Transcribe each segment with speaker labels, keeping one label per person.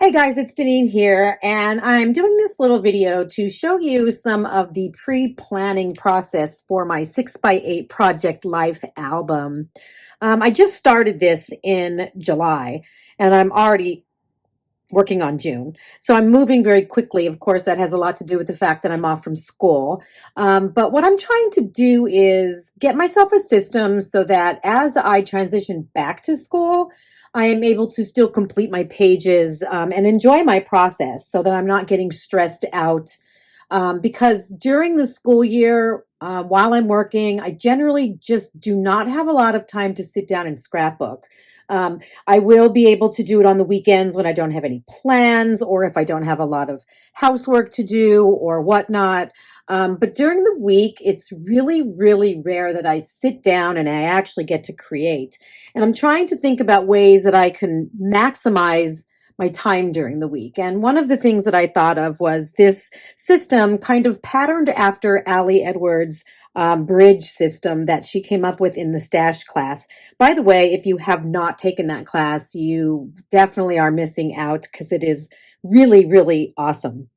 Speaker 1: Hey guys, it's Deneen here, and I'm doing this little video to show you some of the pre-planning process for my 6x8 Project Life album. I just started this in July, and I'm already working on June. So I'm moving very quickly. Of course, that has a lot to do with the fact that I'm off from school. But what I'm trying to do is get myself a system so that as I transition back to school, I am able to still complete my pages and enjoy my process so that I'm not getting stressed out. Because during the school year, while I'm working, I generally just do not have a lot of time to sit down and scrapbook. I will be able to do it on the weekends when I don't have any plans or if I don't have a lot of housework to do or whatnot. But during the week, it's really, really rare that I sit down and I actually get to create. And I'm trying to think about ways that I can maximize my time during the week. And one of the things that I thought of was this system kind of patterned after Ali Edwards' bridge system that she came up with in the Stash class. By the way, if you have not taken that class, you definitely are missing out because it is really, really awesome.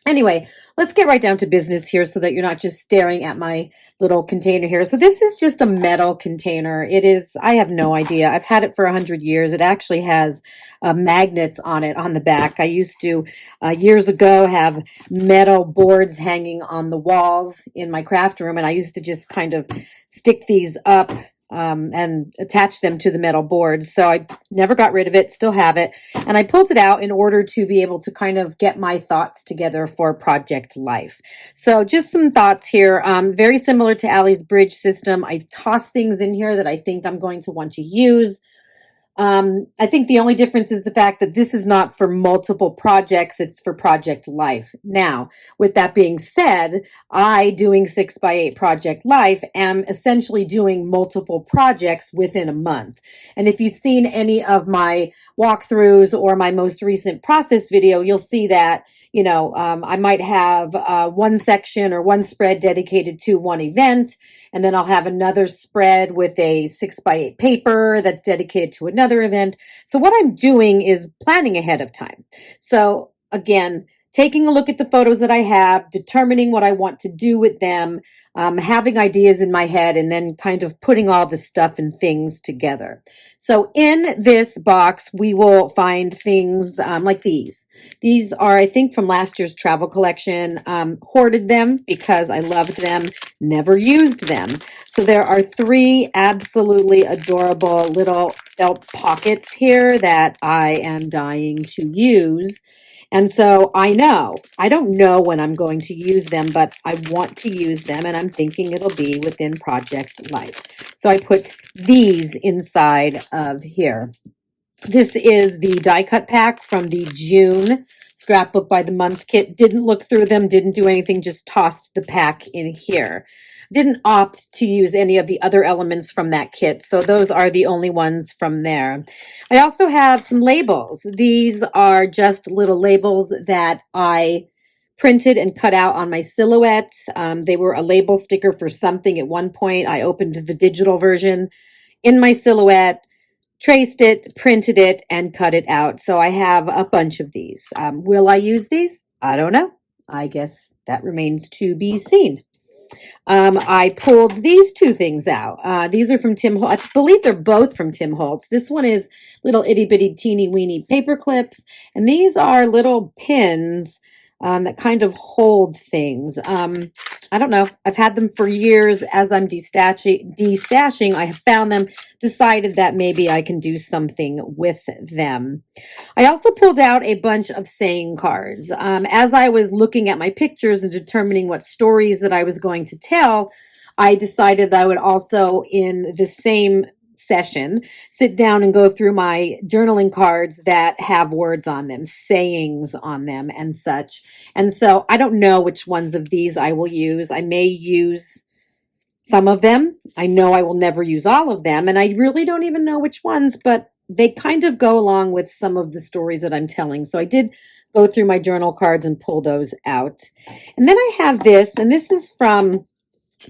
Speaker 1: Anyway, let's get right down to business here so that you're not just staring at my little container here. So this is just a metal container. It is, I have no idea. I've had it for 100 years. It actually has magnets on it on the back. I used to, years ago, have metal boards hanging on the walls in my craft room, and I used to just kind of stick these up and attach them to the metal boards. So I never got rid of it, still have it. And I pulled it out in order to be able to kind of get my thoughts together for Project Life. So just some thoughts here, very similar to Ali's bridge system. I toss things in here that I think I'm going to want to use. I think the only difference is the fact that this is not for multiple projects, it's for Project Life. Now, with that being said, I doing 6x8 Project Life am essentially doing multiple projects within a month. And if you've seen any of my walkthroughs or my most recent process video, you'll see that I might have one section or one spread dedicated to one event, and then I'll have another spread with a 6x8 paper that's dedicated to another event. So what I'm doing is planning ahead of time. So again, taking a look at the photos that I have, determining what I want to do with them, having ideas in my head, and then kind of putting all the stuff and things together. So in this box, we will find things like these. These are, I think, from last year's travel collection. Hoarded them because I loved them, never used them. So there are 3 absolutely adorable little felt pockets here that I am dying to use. And so I don't know when I'm going to use them, but I want to use them, and I'm thinking it'll be within Project Life. So I put these inside of here. This is the die cut pack from the June Scrapbook by the Month kit. Didn't look through them, didn't do anything, just tossed the pack in here. Didn't opt to use any of the other elements from that kit, so those are the only ones from there. I also have some labels. These are just little labels that I printed and cut out on my silhouettes. They were a label sticker for something at one point. I opened the digital version in my silhouette, traced it, printed it, and cut it out. So I have a bunch of these. Will I use these? I don't know. I guess that remains to be seen. I pulled these 2 things out. These are from Tim Holtz. I believe they're both from Tim Holtz. This one is little itty bitty teeny weeny paper clips, and these are little pins that kind of hold things. I don't know. I've had them for years. As I'm destashing, I have found them, decided that maybe I can do something with them. I also pulled out a bunch of saying cards. As I was looking at my pictures and determining what stories that I was going to tell, I decided that I would also, in the same session, sit down and go through my journaling cards that have words on them, sayings on them, and such. And so I don't know which ones of these I will use. I may use some of them. I know I will never use all of them, and I really don't even know which ones, but they kind of go along with some of the stories that I'm telling. So I did go through my journal cards and pull those out. And then I have this, and this is from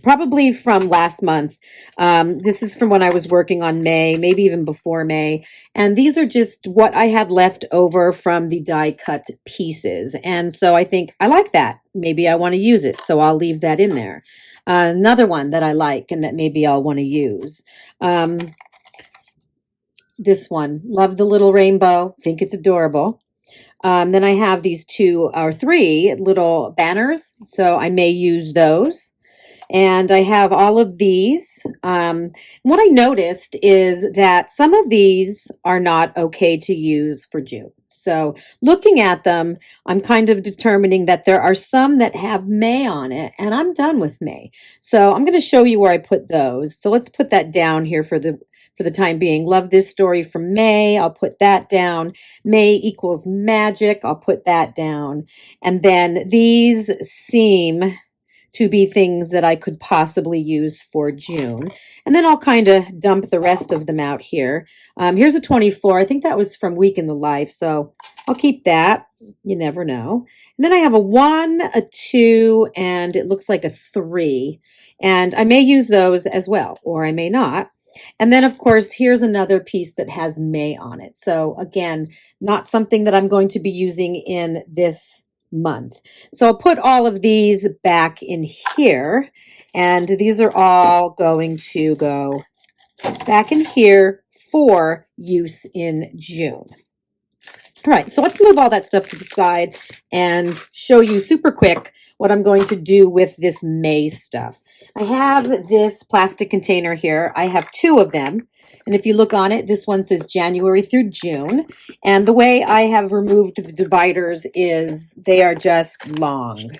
Speaker 1: probably from last month. This is from when I was working on May, maybe even before May. And these are just what I had left over from the die cut pieces. And so I think I like that. Maybe I want to use it. So I'll leave that in there. Another one that I like and that maybe I'll want to use. This one, love the little rainbow. Think it's adorable. Then I have these 2 or 3 little banners. So I may use those. And I have all of these. What I noticed is that some of these are not okay to use for June. So looking at them, I'm kind of determining that there are some that have May on it, and I'm done with May. So I'm going to show you where I put those. So let's put that down here for the time being. Love this story from May. I'll put that down. May equals magic. I'll put that down. And then these seem to be things that I could possibly use for June. And then I'll kind of dump the rest of them out here. Here's a 24. I think that was from Week in the Life, so I'll keep that. You never know. And then I have a 1, a 2, and it looks like a 3. And I may use those as well, or I may not. And then, of course, here's another piece that has May on it. So again, not something that I'm going to be using in this month. So I'll put all of these back in here, and these are all going to go back in here for use in June. All right, so let's move all that stuff to the side and show you super quick what I'm going to do with this May stuff. I have this plastic container here. I have 2 of them. And if you look on it, this one says January through June. And the way I have removed the dividers is they are just long.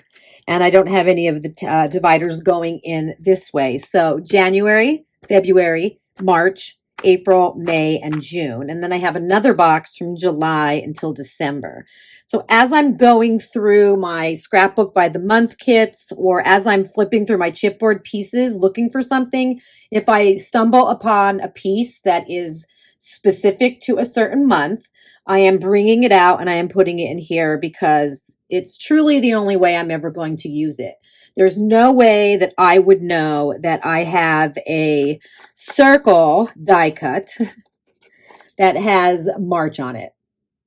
Speaker 1: And I don't have any of the dividers going in this way. So January, February, March, April, May, and June. And then I have another box from July until December. So as I'm going through my scrapbook by the month kits, or as I'm flipping through my chipboard pieces looking for something, if I stumble upon a piece that is specific to a certain month, I am bringing it out and I am putting it in here because it's truly the only way I'm ever going to use it. There's no way that I would know that I have a circle die cut that has March on it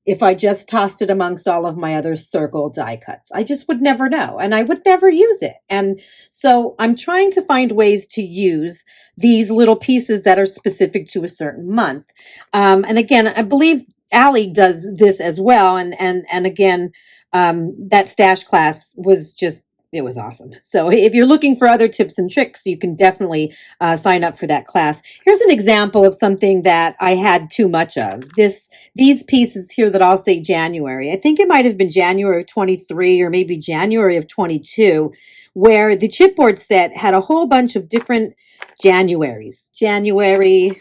Speaker 1: if I just tossed it amongst all of my other circle die cuts. I just would never know, and I would never use it. And so I'm trying to find ways to use these little pieces that are specific to a certain month. And again, I believe Allie does this as well. And again, that stash class was just, it was awesome. So if you're looking for other tips and tricks, you can definitely sign up for that class. Here's an example of something that I had too much of. These pieces here that I'll say January. I think it might have been January of 23 or maybe January of 22, where the chipboard set had a whole bunch of different Januaries. January.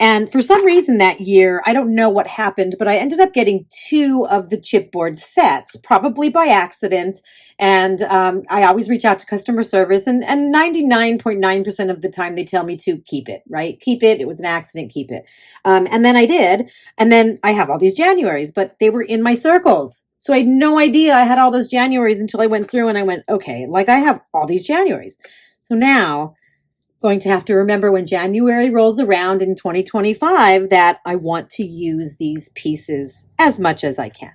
Speaker 1: And for some reason that year, I don't know what happened, but I ended up getting 2 of the chipboard sets, probably by accident. And I always reach out to customer service, and 99.9% of the time they tell me to keep it, right? Keep it. It was an accident. Keep it. And then I did. And then I have all these Januaries, but they were in my circles. So I had no idea I had all those Januaries until I went through and I went, okay, like I have all these Januaries. So now going to have to remember when January rolls around in 2025 that I want to use these pieces as much as I can.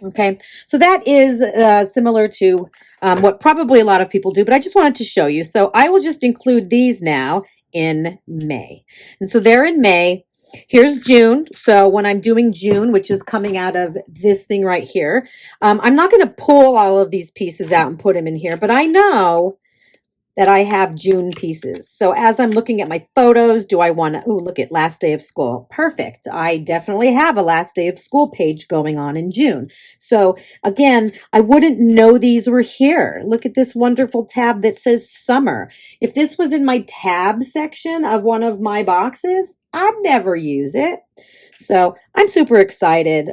Speaker 1: Okay, so that is similar to what probably a lot of people do, but I just wanted to show you. So I will just include these now in May. And so they're in May. Here's June. So when I'm doing June, which is coming out of this thing right here, I'm not going to pull all of these pieces out and put them in here, but I know that I have June pieces. So as I'm looking at my photos, do I want to, oh, look at last day of school. Perfect. I definitely have a last day of school page going on in June. So again, I wouldn't know these were here. Look at this wonderful tab that says summer. If this was in my tab section of one of my boxes, I'd never use it. So I'm super excited.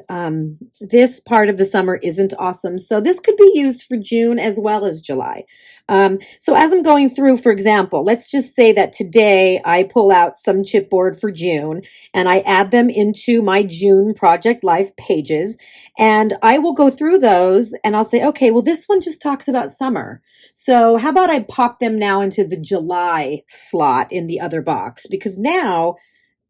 Speaker 1: This part of the summer isn't awesome. So this could be used for June as well as July. So as I'm going through, for example, let's just say that today I pull out some chipboard for June and I add them into my June Project Life pages. And I will go through those and I'll say, okay, well, this one just talks about summer. So how about I pop them now into the July slot in the other box? Because now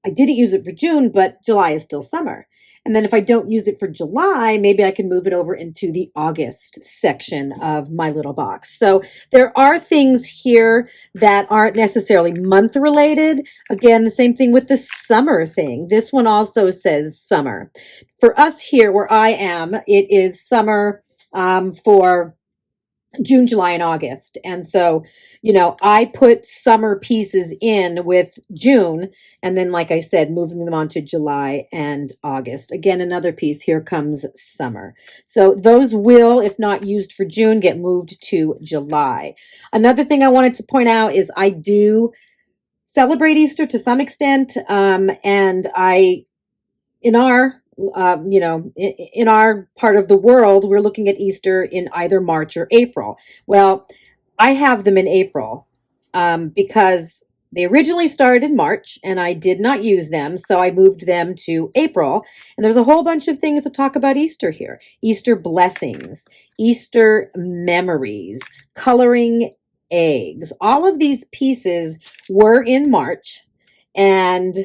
Speaker 1: I didn't use it for June, but July is still summer. And then if I don't use it for July, maybe I can move it over into the August section of my little box. So there are things here that aren't necessarily month related. Again, the same thing with the summer thing. This one also says summer. For us here where I am, it is summer for June, July, and August. And so, I put summer pieces in with June, and then, like I said, moving them on to July and August. Again, another piece, here comes summer. So those will, if not used for June, get moved to July. Another thing I wanted to point out is I do celebrate Easter to some extent, and in our in our part of the world, we're looking at Easter in either March or April. Well, I have them in April because they originally started in March and I did not use them. So I moved them to April. And there's a whole bunch of things to talk about Easter here: Easter blessings, Easter memories, coloring eggs. All of these pieces were in March. And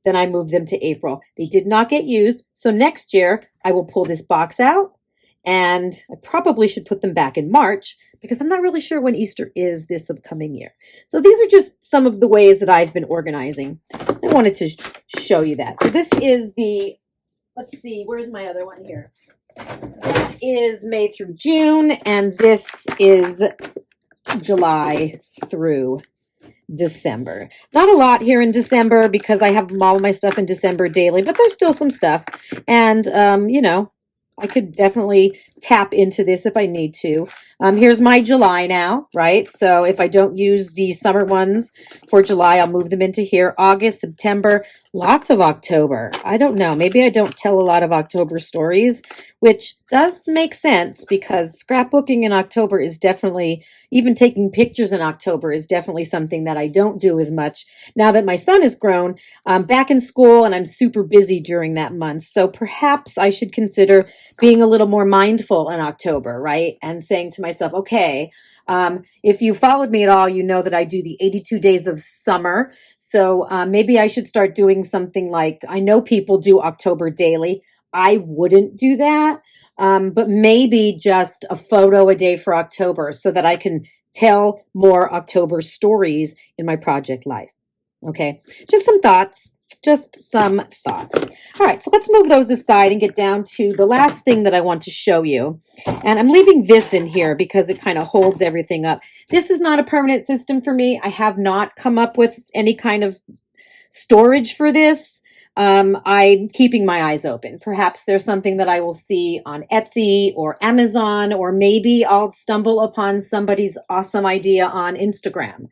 Speaker 1: then I moved them to April. They did not get used. So next year I will pull this box out and I probably should put them back in March because I'm not really sure when Easter is this upcoming year. So these are just some of the ways that I've been organizing. I wanted to show you that. So this is let's see, where's my other one here? That is May through June, and this is July through December. Not a lot here in December because I have all of my stuff in December daily, but there's still some stuff. And, I could definitely tap into this if I need to. Here's my July now, right? So if I don't use the summer ones for July, I'll move them into here. August, September, lots of October. I don't know. Maybe I don't tell a lot of October stories, which does make sense because scrapbooking in October is definitely, even taking pictures in October is definitely something that I don't do as much now that my son is grown, back in school, and I'm super busy during that month. So perhaps I should consider being a little more mindful in October, right? And saying to myself, okay, if you followed me at all, you know that I do the 82 days of summer. So maybe I should start doing something like, I know people do October daily. I wouldn't do that. But maybe just a photo a day for October so that I can tell more October stories in my project life. Okay, just some thoughts. All right, so let's move those aside and get down to the last thing that I want to show you. And I'm leaving this in here because it kind of holds everything up. This is not a permanent system for me. I have not come up with any kind of storage for this. I'm keeping my eyes open. Perhaps there's something that I will see on Etsy or Amazon, or maybe I'll stumble upon somebody's awesome idea on Instagram.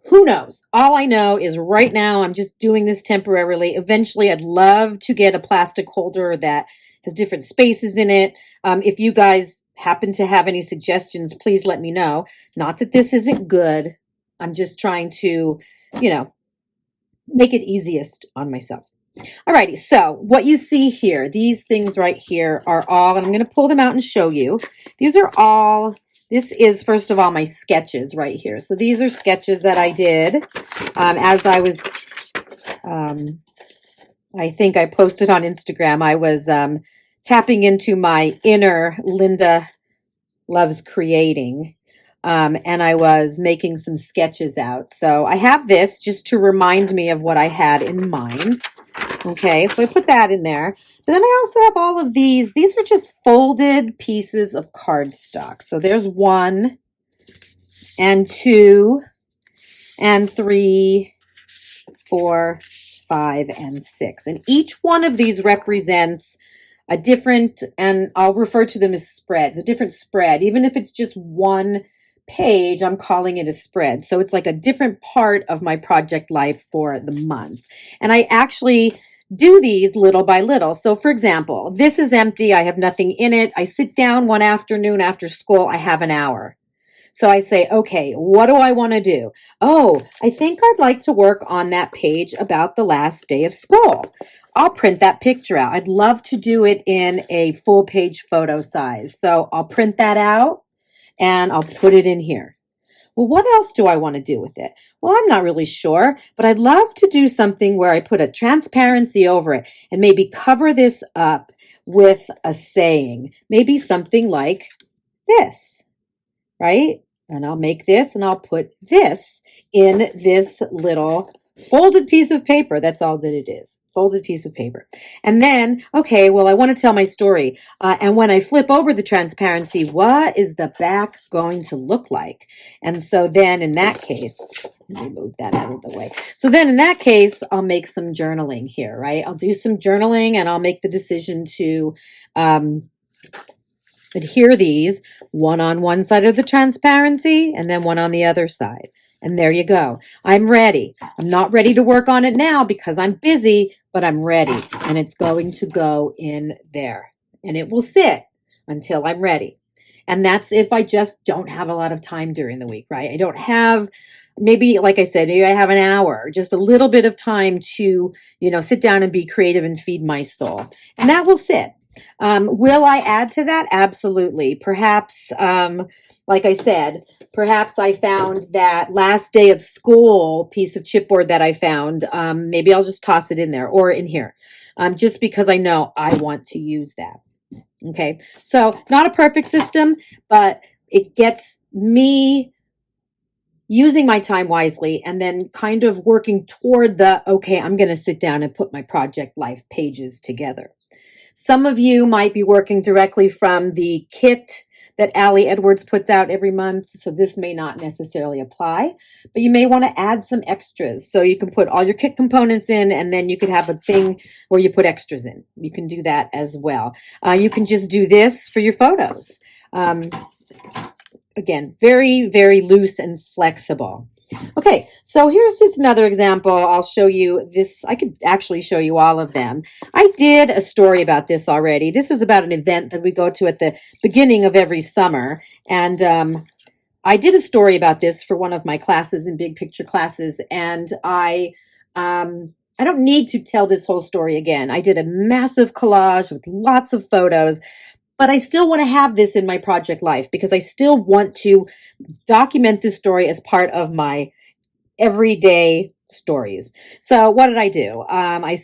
Speaker 1: Who knows? All I know is right now I'm just doing this temporarily. Eventually, I'd love to get a plastic holder that has different spaces in it. If you guys happen to have any suggestions, please let me know. Not that this isn't good. I'm just trying to, make it easiest on myself. Alrighty, so what you see here, these things right here are all, and I'm going to pull them out and show you. These are all, this is first of all my sketches right here. So these are sketches that I did as I was, I think I posted on Instagram, I was tapping into my inner Linda Loves Creating. And I was making some sketches out. So I have this just to remind me of what I had in mind. Okay, so I put that in there. But then I also have all of these. These are just folded pieces of cardstock. So there's 1 and 2 and 3, 4, 5, and 6. And each one of these represents a different, and I'll refer to them as spreads, a different spread, even if it's just one page, I'm calling it a spread. So it's like a different part of my project life for the month. And I actually do these little by little. So for example, this is empty. I have nothing in it. I sit down one afternoon after school. I have an hour. So I say, okay, what do I want to do? Oh, I think I'd like to work on that page about the last day of school. I'll print that picture out. I'd love to do it in a full page photo size. So I'll print that out and I'll put it in here. Well, what else do I want to do with it? Well, I'm not really sure, but I'd love to do something where I put a transparency over it and maybe cover this up with a saying, maybe something like this, right? And I'll make this and I'll put this in this little folded piece of paper. That's all that it is. Folded piece of paper. And then, okay, well, I want to tell my story. And when I flip over the transparency, what is the back going to look like? And so then in that case, let me move that out of the way. So then in that case, I'll make some journaling here, right? I'll do some journaling and I'll make the decision to adhere these, one on one side of the transparency and then one on the other side. And there you go. I'm ready. I'm not ready to work on it now because I'm busy, but I'm ready. And it's going to go in there. And it will sit until I'm ready. And that's if I just don't have a lot of time during the week, right? I don't have, maybe, like I said, maybe I have an hour, just a little bit of time to, sit down and be creative and feed my soul. And that will sit. Will I add to that? Absolutely. Perhaps, like I said, perhaps I found that last day of school piece of chipboard that I found. Maybe I'll just toss it in there or in here, just because I know I want to use that. Okay. So not a perfect system, but it gets me using my time wisely and then kind of working toward okay, I'm going to sit down and put my project life pages together. Some of you might be working directly from the kit that Ali Edwards puts out every month, so this may not necessarily apply, but you may want to add some extras. So you can put all your kit components in, and then you could have a thing where you put extras in. You can do that as well. You can just do this for your photos. Again, very, very loose and flexible. Okay, so here's just another example. I'll show you this. I could actually show you all of them. I did a story about this already. This is about an event that we go to at the beginning of every summer. And I did a story about this for one of my classes in big picture classes. And I don't need to tell this whole story again. I did a massive collage with lots of photos. But I still want to have this in my project life because I still want to document this story as part of my everyday stories. So what did I do? I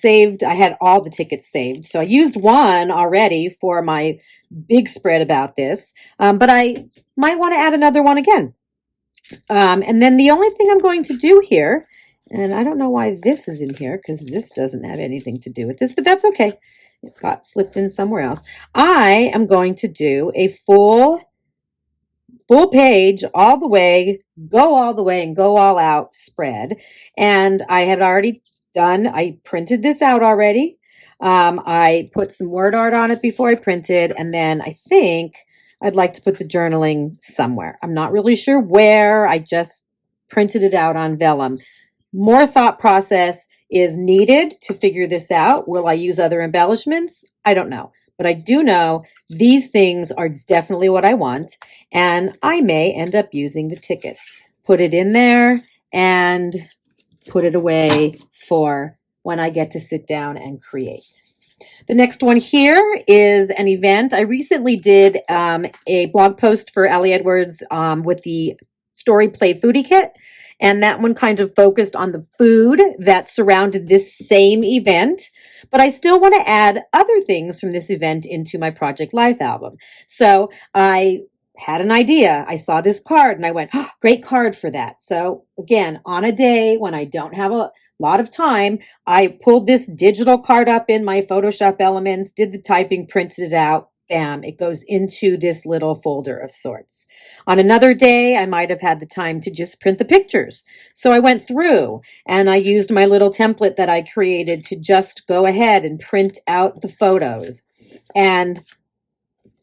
Speaker 1: had all the tickets saved. So I used one already for my big spread about this, but I might want to add another one again. And then the only thing I'm going to do here, and I don't know why this is in here because this doesn't have anything to do with this, but that's okay. It got slipped in somewhere else. I am going to do a full page all the way and go all out spread. And I had already I printed this out already. I put some word art on it before I printed. And then I think I'd like to put the journaling somewhere. I'm not really sure where. I just printed it out on vellum. More thought process is needed to figure this out. Will I use other embellishments? I don't know. But I do know these things are definitely what I want. And I may end up using the tickets. Put it in there and put it away for when I get to sit down and create. The next one here is an event. I recently did a blog post for Ali Edwards with the Story Play Foodie Kit. And that one kind of focused on the food that surrounded this same event. But I still want to add other things from this event into my Project Life album. So I had an idea. I saw this card and I went, oh, great card for that. So again, on a day when I don't have a lot of time, I pulled this digital card up in my Photoshop Elements, did the typing, printed it out. Bam, it goes into this little folder of sorts. On another day, I might have had the time to just print the pictures. So I went through and I used my little template that I created to just go ahead and print out the photos. And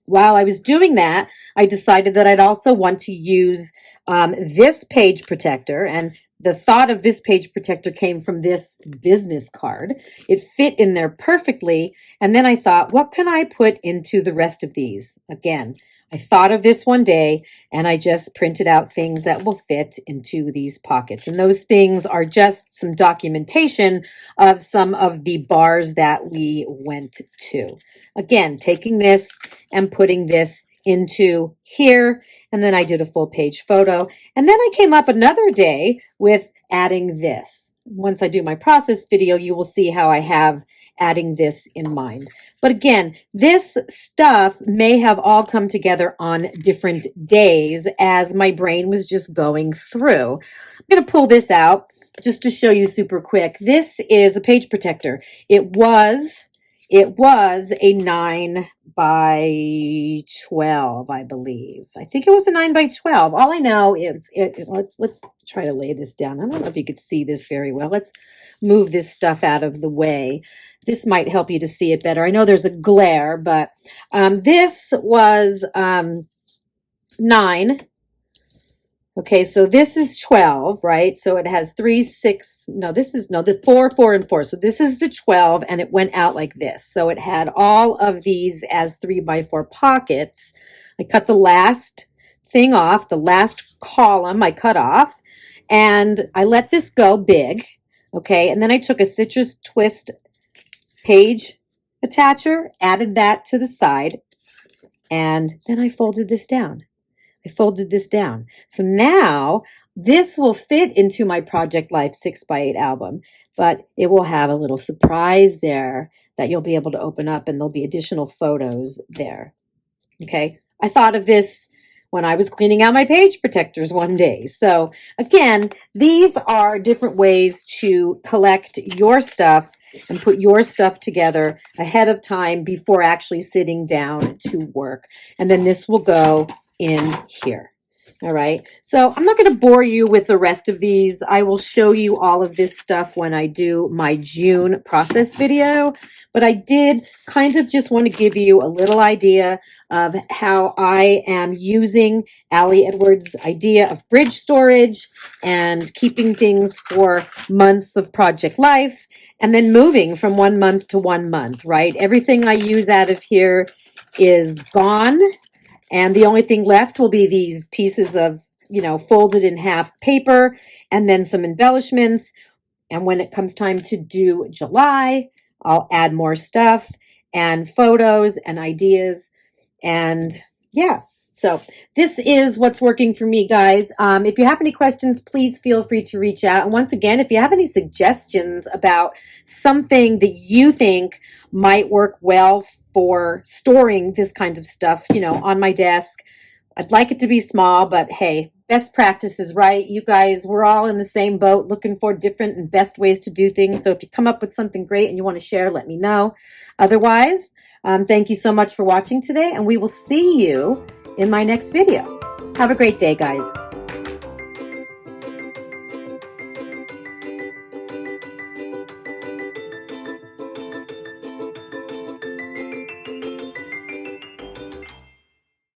Speaker 1: while I was doing that, I decided that I'd also want to use this page protector, and the thought of this page protector came from this business card. It fit in there perfectly. And then I thought, what can I put into the rest of these? Again, I thought of this one day and I just printed out things that will fit into these pockets. And those things are just some documentation of some of the bars that we went to. Again, taking this and putting this into here. And then I did a full page photo. And then I came up another day with adding this. Once I do my process video, you will see how I have adding this in mind. But again, this stuff may have all come together on different days as my brain was just going through. I'm going to pull this out just to show you super quick. This is a page protector. It was a 9 by 12, I believe. I think it was a 9 by 12. All I know is, let's try to lay this down. I don't know if you could see this very well. Let's move this stuff out of the way. This might help you to see it better. I know there's a glare, but this was 9. Okay, so this is 12, right? So it has 3, 6, the 4, 4, and 4. So this is the 12, and it went out like this. So it had all of these as 3 by 4 pockets. I cut the last thing off, the last column I cut off, and I let this go big, okay? And then I took a Citrus Twist page attacher, added that to the side, and then I folded this down. So now this will fit into my Project Life 6x8 album, but it will have a little surprise there that you'll be able to open up, and there'll be additional photos there. Okay. I thought of this when I was cleaning out my page protectors one day. So again, these are different ways to collect your stuff and put your stuff together ahead of time before actually sitting down to work. And then this will go in here. All right. So I'm not going to bore you with the rest of these. I will show you all of this stuff when I do my June process video. But I did kind of just want to give you a little idea of how I am using Ali Edwards' idea of bridge storage and keeping things for months of project life and then moving from 1 month to 1 month, right? Everything I use out of here is gone. And the only thing left will be these pieces of, folded in half paper and then some embellishments. And when it comes time to do July, I'll add more stuff and photos and ideas. And yeah, so this is what's working for me, guys. If you have any questions, please feel free to reach out. And once again, if you have any suggestions about something that you think might work well for storing this kind of stuff, on my desk, I'd like it to be small, but hey, best practices, right? You guys, we're all in the same boat looking for different and best ways to do things. So if you come up with something great and you want to share, let me know. Otherwise, thank you so much for watching today, and we will see you in my next video. Have a great day, guys.